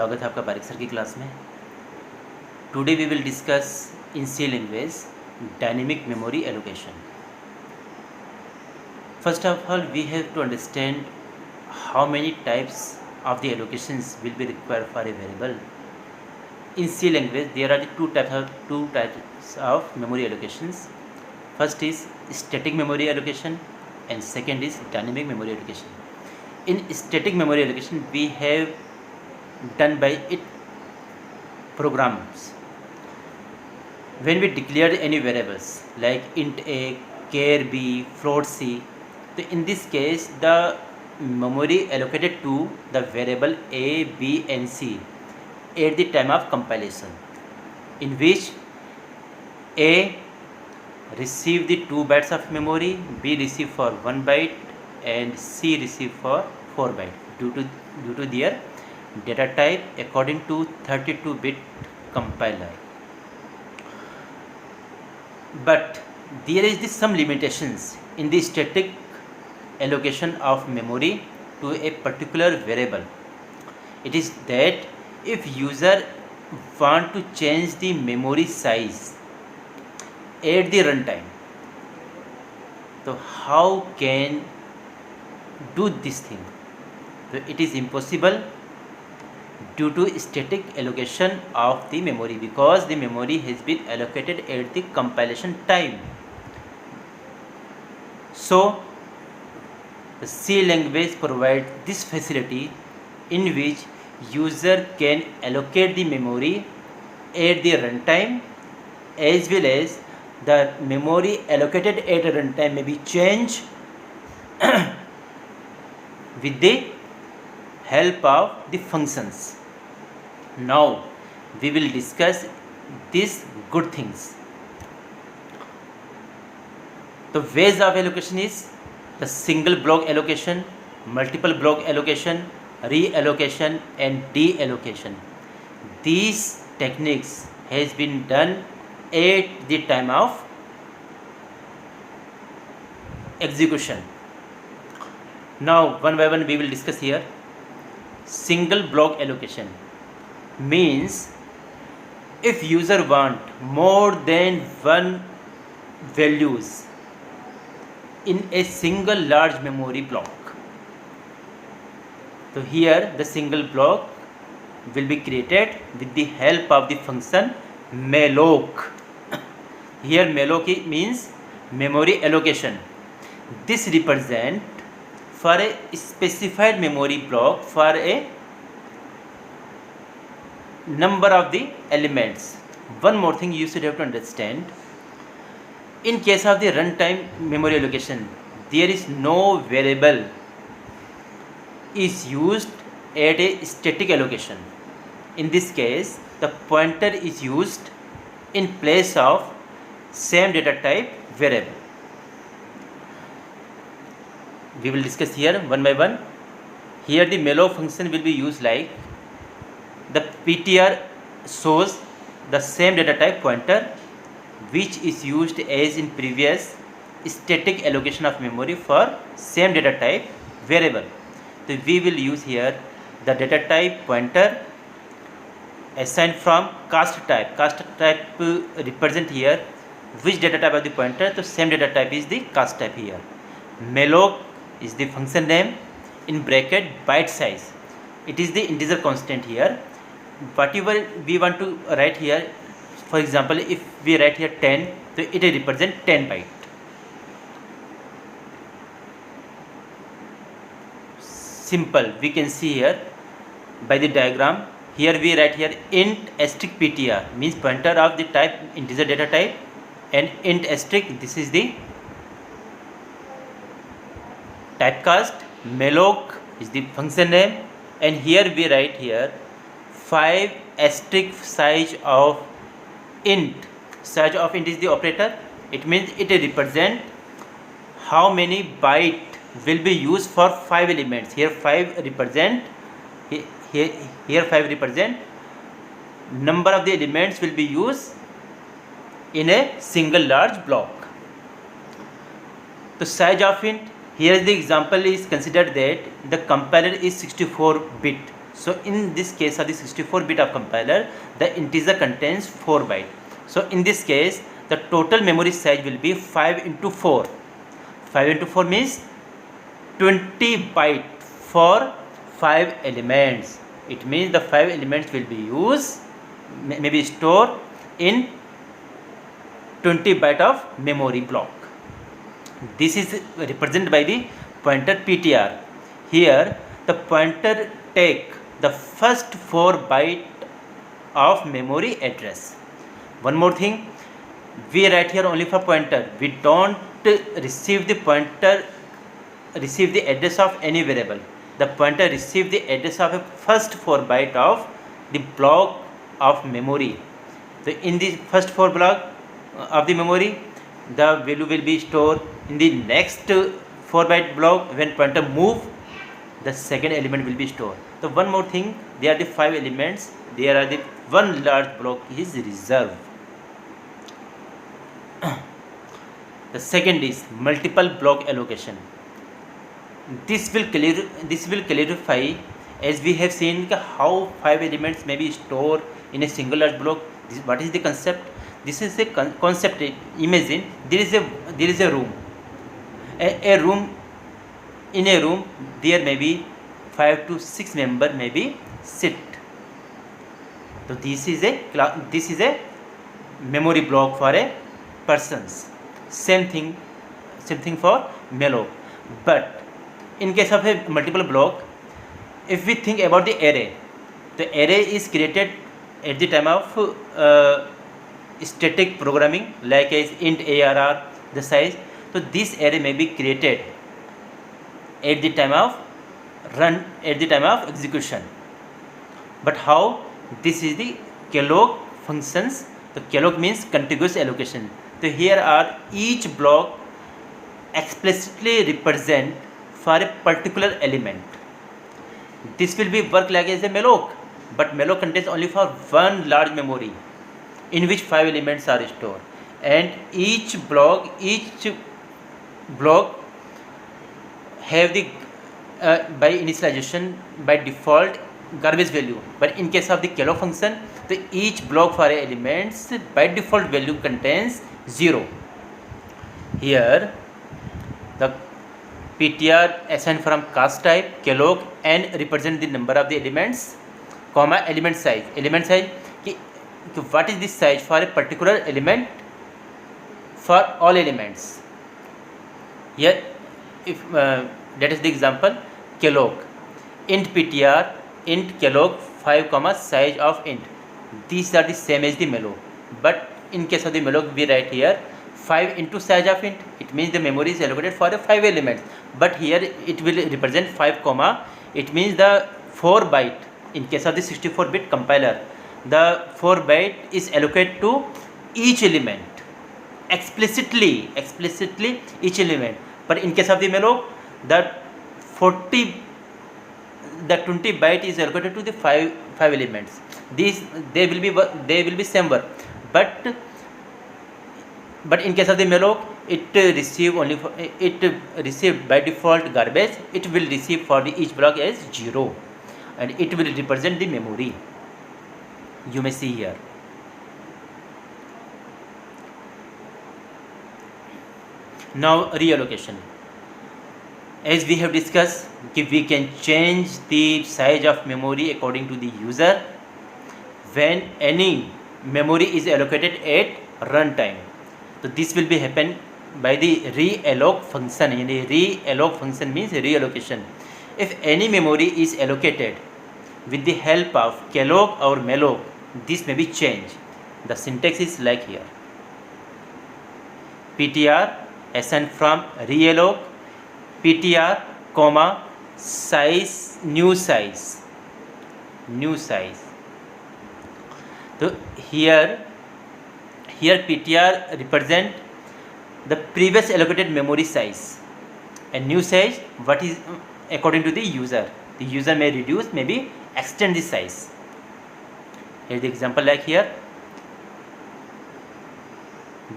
स्वागत है आपका बारिक सर की क्लास में। Today we will discuss in C language dynamic memory allocation. First of all we have to understand how many types of the allocations will be required for a variable. In C language there are two types of memory allocations. First is static memory allocation and second is dynamic memory allocation. In static memory allocation we have done by it programs. When we declare any variables like int a, char b, float c, so in this case the memory allocated to the variable a, b and c at the time of compilation, in which a receive the 2 bytes of memory, b receive for 1 byte and c receive for 4 byte due to their data type according to 32-bit compiler. But there is some limitations in the static allocation of memory to a particular variable. It is that if user want to change the memory size at the runtime, so how can do this thing? So it is impossible due to static allocation of the memory, because the memory has been allocated at the compilation time. So the C language provides this facility in which user can allocate the memory at the runtime, as well as the memory allocated at runtime may be changed with the help of the functions. Now we will discuss these good things. The ways of allocation is the single block allocation, multiple block allocation, reallocation and deallocation. These techniques has been done at the time of execution. Now one by one we will discuss here. Single block allocation means if user want more than one values in a single large memory block, so here the single block will be created with the help of the function malloc. Here malloc means memory allocation. This represent for a specified memory block for a number of the elements. One more thing you should have to understand. In case of the runtime memory allocation, there is no variable is used at a static allocation. In this case, the pointer is used in place of same data type variable. We will discuss here one by one. Here the malloc function will be used like the ptr shows the same data type pointer which is used as in previous static allocation of memory for same data type variable. So we will use here the data type pointer assigned from cast type. Cast type represent here which data type of the pointer, so same data type is the cast type here. Malloc is the function name, in bracket byte size, it is the integer constant here. Whatever we want to write here, for example if we write here 10, so it will represent 10 byte. Simple, we can see here by the diagram. Here we write here int asterisk ptr means pointer of the type integer data type, and int asterisk this is the typecast, malloc is the function name, and here we write here 5 asterisk size of int. Size of int is the operator, it means it represent how many byte will be used for 5 elements. Here 5 represent here 5 represent number of the elements will be used in a single large block. The size of int, here the example is considered that the compiler is 64 bit, So in this case of the 64 bit of compiler, the integer contains 4 byte. So in this case, the total memory size will be 5 into 4. 5 into 4 means 20 byte for 5 elements. It means the 5 elements will be used, maybe stored in 20 byte of memory block. This is represented by the pointer PTR. Here the pointer take the first 4 byte of memory address. One more thing, we write here only for pointer. We don't receive the address of any variable. The pointer receive the address of a first 4 byte of the block of memory. So in the first 4 block of the memory, the value will be stored in the next 4 byte block. When pointer move, the second element will be stored. So one more thing, there are the 5 elements. There are the one large block is reserved. The second is multiple block allocation. This will clarify, as we have seen, how 5 elements may be stored in a single large block. What is the concept? This is a concept. Imagine there is a room. A room. In a room, there may be 5 to 6 member may be sit. So this is a memory block for a persons. Same thing for malloc. But in case of a multiple block, if we think about the array, the array is created at the time of static programming, like as int arr the size. So this array may be created at the time of execution. But how? This is the calloc functions. The calloc means contiguous allocation. So here are each block explicitly represent for a particular element. This will be work like as a malloc, but malloc contains only for one large memory in which 5 elements are stored, and each block have the by initialization by default garbage value. But in case of the calloc function, the each block for elements by default value contains 0. Here the PTR assigned from cast type calloc and represent the number of the elements, comma element size. Element size, what is the size for a particular element for all elements. Here, if that is the example, calloc int PTR int calloc 5 comma size of int. These are the same as the malloc, but in case of the malloc we write here 5 into size of int. It means the memory is allocated for a 5 elements, but here it will represent 5 comma. It means the 4 byte. In case of the 64 bit compiler, the 4 byte is allocated to each element explicitly each element. But in case of the malloc, the 20 byte is allocated to the 5 elements. These they will be same work, but in case of the malloc, it receive by default garbage. It will receive for the each block as 0, and it will represent the memory. You may see here. Now reallocation. As we have discussed, we can change the size of memory according to the user when any memory is allocated at runtime. So this will be happen by the realloc function. And the realloc function means reallocation. If any memory is allocated with the help of calloc or malloc, this may be changed. The syntax is like here: PTR assigned from realloc PTR comma size new size. So here PTR represent the previous allocated memory size, and new size what is according to the user. The user may reduce, maybe extend the size. Here is the example like here.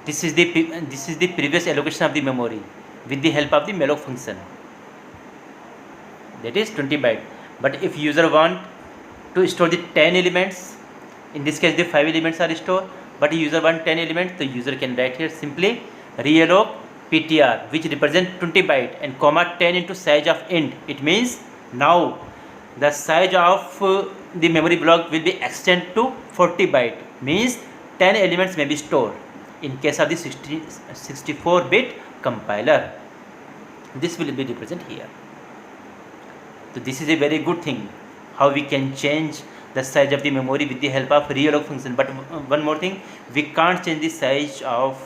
This is the previous allocation of the memory with the help of the malloc function. That is 20 byte. But if user want to store the 10 elements. In this case the 5 elements are stored, but user want 10 elements. The user can write here simply realloc ptr, which represent 20 byte, and comma 10 into size of int. It means now the size of the memory block will be extended to 40 byte, means 10 elements may be stored in case of the 64-bit compiler. This will be represented here. So this is a very good thing, how we can change the size of the memory with the help of realloc function. But one more thing, we can't change the size of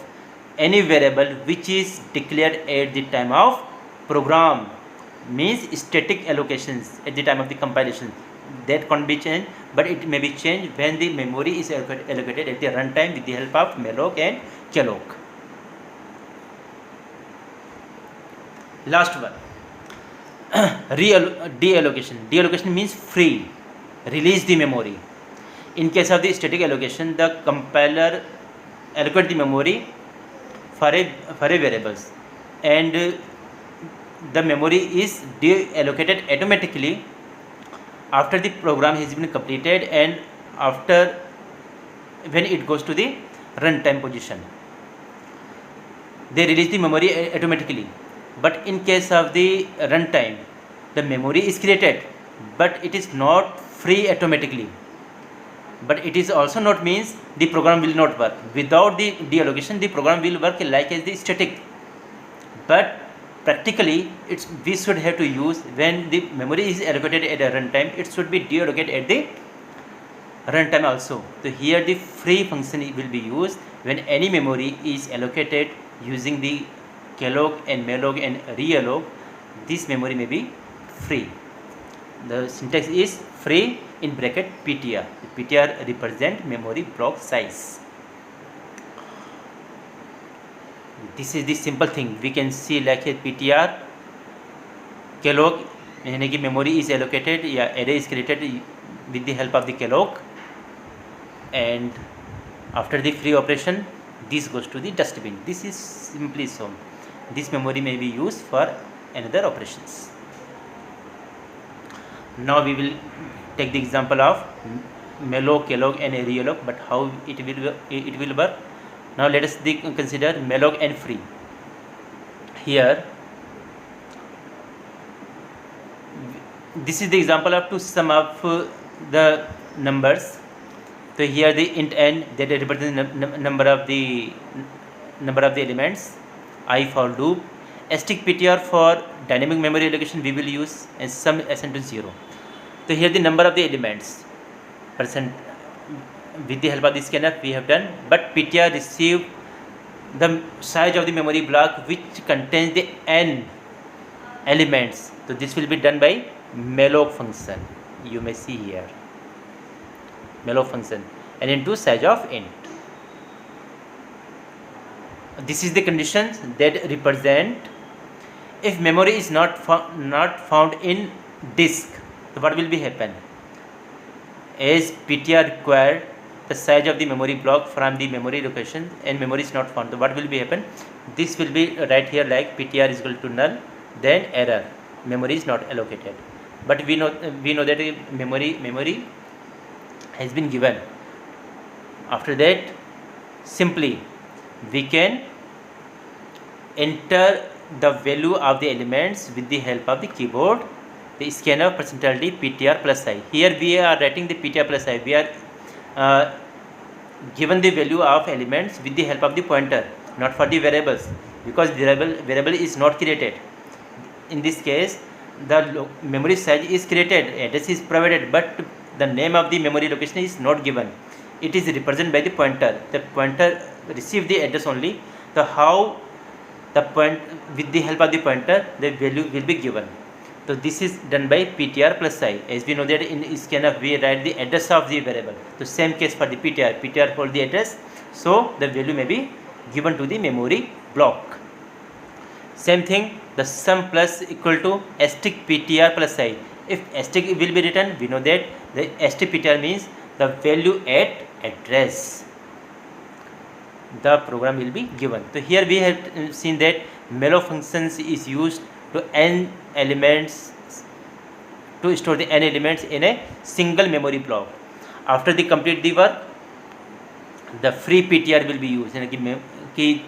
any variable which is declared at the time of program, means static allocations at the time of the compilation. That can't be changed, but it may be changed when the memory is allocated at the runtime with the help of malloc and calloc. Last one, deallocation. Deallocation means free, release the memory. In case of the static allocation, the compiler allocate the memory for a variables, and the memory is deallocated automatically after the program has been completed and after when it goes to the runtime position. They release the memory automatically. But in case of the runtime, the memory is created, but it is not free automatically. But it is also not means the program will not work. Without the deallocation, the program will work like as the static. But practically, we should have to use when the memory is allocated at a runtime, it should be deallocated at the runtime also. So here the free function will be used when any memory is allocated using the calloc and malloc and realloc. This memory may be free. The syntax is free in bracket ptr. Ptr represent memory block size. This is the simple thing. We can see like a ptr calloc, यानी कि memory is allocated या array is created with the help of the calloc, and after the free operation this goes to the dustbin. This is simply so. This memory may be used for another operations. Now we will take the example of malloc, calloc and realloc, but how it will work. Now let us consider malloc and free. Here this is the example of to sum up the numbers. So here the int n, that represents number of the elements. I for loop, static ptr for dynamic memory allocation we will use, and sum ascend to 0. So here the number of the elements percent with the help of the scanf we have done, but ptr receive the size of the memory block which contains the n elements. So this will be done by malloc function. You may see here malloc function, and into size of int. This is the conditions that represent if memory is not found in disk. So what will be happen? As ptr required the size of the memory block from the memory location and memory is not found. So what will be happen? This will be right here like ptr is equal to null, then error, memory is not allocated. But we know that memory has been given. After that, simply we can enter the value of the elements with the help of the keyboard, the scanf %d ptr plus I. Here we are writing the ptr plus I. We are given the value of elements with the help of the pointer, not for the variables, because variable is not created. In this case, the memory size is created, address is provided, but the name of the memory location is not given. It is represented by the pointer. The pointer receive the address only. So how the point with the help of the pointer the value will be given. So this is done by ptr plus I. As we know that in scanf we write the address of the variable. So same case for the ptr hold the address, so the value may be given to the memory block. Same thing, the sum plus equal to asterisk ptr plus I. If asterisk will be written, we know that the asterisk ptr means the value at address. The program will be given. So here we have seen that malloc functions is used to n elements to store the n elements in a single memory block. After the complete the work, the free PTR will be used, यानी कि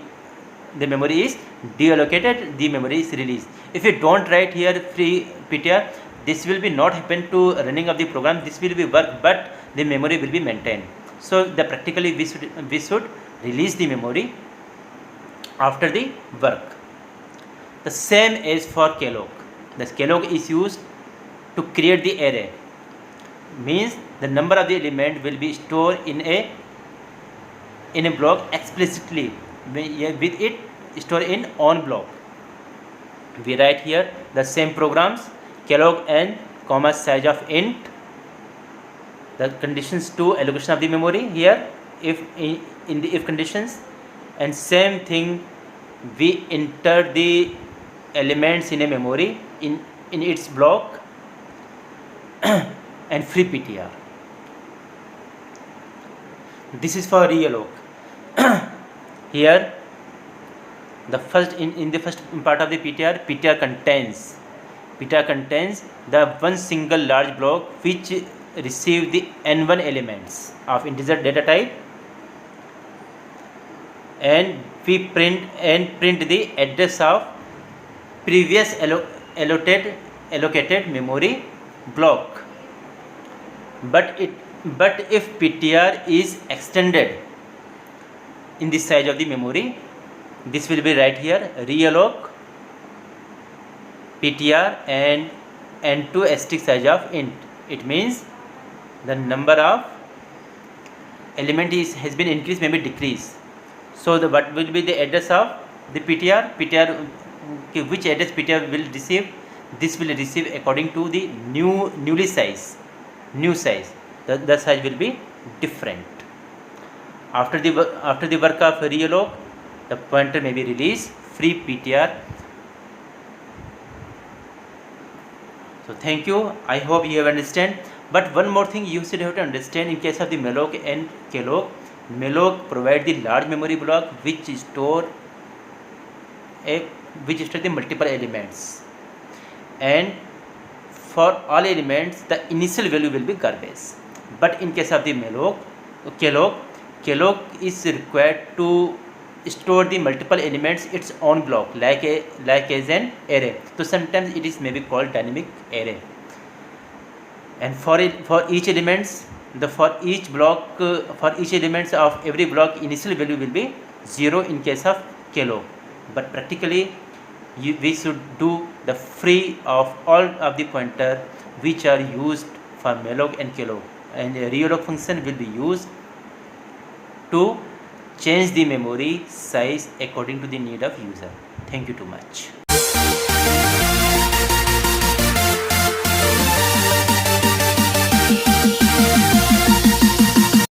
the memory is deallocated, the memory is released. If you don't write here free PTR, this will be not happen to running of the program. This will be work, but the memory will be maintained. So the practically we should release the memory after the work. The same is for Kellogg. The Kellogg is used to create the array. Means the number of the element will be stored in a block explicitly. With it stored in on block. We write here the same programs, Kellogg n, comma size of int. The conditions to allocation of the memory here, if in the if conditions, and same thing we enter the elements in a memory in its block and free PTR. This is for realloc. Here the first in the first part of the PTR contains the one single large block which receive the n1 elements of integer data type, and we print the address of previous allocated memory block. But if PTR is extended in the size of the memory, this will be right here realloc PTR and n2 asterisk size of int. It means the number of element has been increased, maybe decreased. So what will be the address of the PTR? Which address PTR will receive? This will receive according to the new size. The size will be different. After the work of realloc, the pointer may be released, free PTR. So thank you. I hope you have understand. But one more thing you should have to understand in case of the malloc and Kellogg. Malloc provide the large memory block which store the multiple elements, and for all elements the initial value will be garbage. But in case of the Kellogg is required to store the multiple elements its own block like as an array. So sometimes it is maybe called dynamic array. And for each elements, for each elements of every block, initial value will be 0 in case of Kellogg. But practically we should do the free of all of the pointer which are used for malloc and Kellogg, and a realloc function will be used to change the memory size according to the need of user. Thank you too much.